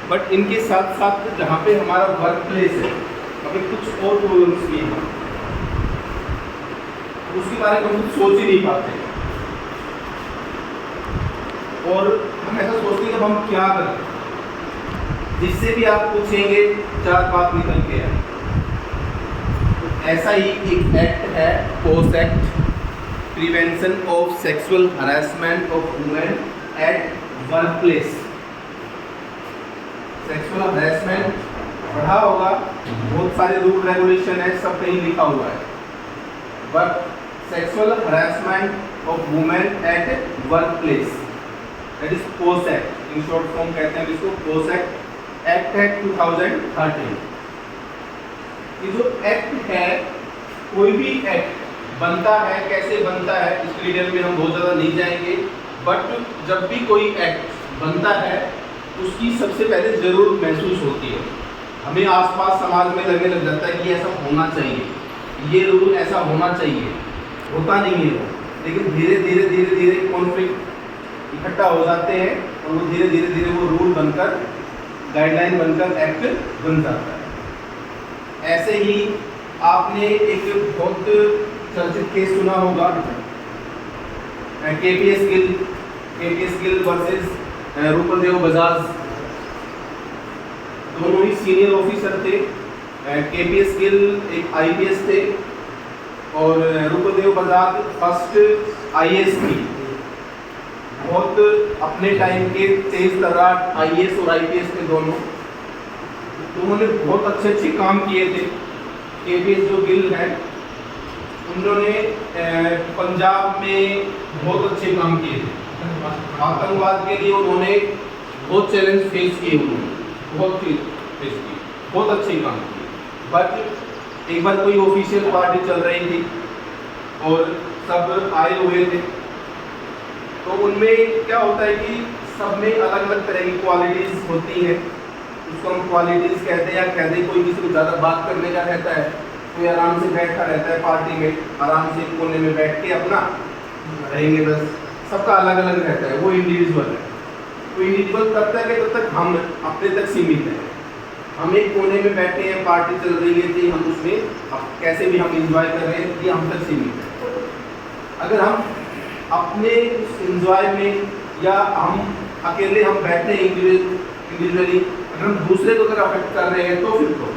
But इनके साथ साथ जहाँ पे हमारा वर्क प्लेस है वहाँ पे कुछ और प्रॉब्लम्स भी हैं, उसके बारे में हम कुछ सोच ही नहीं पाते और हम ऐसा सोचते हैं कि हम क्या करें, जिससे भी आप पूछेंगे 4 बात निकल के आए। ऐसा ही एक एक्ट है post act, prevention of sexual harassment of women at work place. Sexual harassment पढ़ा होगा, बहुत सारे रूल रेगुलेशन है, सब कहीं लिखा हुआ है। But sexual harassment of women at work place, that is post act, in short form कहते हैं इसको पोस्ट एक्ट है 2013। ये जो एक्ट है, कोई भी एक्ट बनता है, कैसे बनता है इसके डिटेल में हम बहुत ज़्यादा नहीं जाएंगे, बट जब भी कोई एक्ट बनता है उसकी सबसे पहले ज़रूर महसूस होती है, हमें आसपास समाज में लगने लग जाता है कि ऐसा होना चाहिए, ये रूल ऐसा होना चाहिए, होता नहीं है वो, लेकिन धीरे धीरे कॉन्फ्लिक्ट इकट्ठा हो जाते हैं और वो धीरे धीरे वो रूल बनकर, गाइडलाइन बनकर एक्ट बन जाता है। ऐसे ही आपने एक बहुत चर्चित केस सुना होगा, केपीएस गिल वर्सेस रूपदेव बजाज। दोनों ही सीनियर ऑफिसर थे। केपीएस गिल एक आईपीएस थे और रूपदेव बजाज फर्स्ट आईएएस थी। बहुत अपने टाइम के तेज तर्रार आईएएस और आईपीएस थे दोनों। तो उन्होंने बहुत अच्छे काम किए थे। केपीएस जो गिल है उन्होंने पंजाब में बहुत अच्छे काम किए थे। आतंकवाद के लिए उन्होंने बहुत चैलेंज फेस किए, उन्होंने बहुत चीज फेस की, बहुत अच्छे काम किए। बट एक बार कोई ऑफिशियल पार्टी चल रही थी और सब आए हुए थे, तो उनमें क्या होता है कि सब में अलग अलग तरह की क्वालिटीज़ होती हैं, उसको हम क्वालिटीज़ कहते हैं या कहते हैं। कोई किसी को ज़्यादा बात करने का रहता है, कोई आराम से बैठा रहता है पार्टी में, आराम से कोने में बैठ के अपना रहेंगे, बस सबका अलग अलग रहता है, वो इंडिविजुअल है। तो इंडिविजुअल तब तक है तब तक हम अपने तक सीमित हैं। हम एक कोने में बैठे हैं, पार्टी चल रही है थी, हम उसमें अब कैसे भी हम इंजॉय कर रहे हैं, ये हम तक सीमित है। अगर हम अपने उस इंजॉय में या हम अकेले हम बैठे हैं इंडिविजुअली, अगर हम दूसरे को अगर अफेक्ट कर रहे हैं तो फिर तो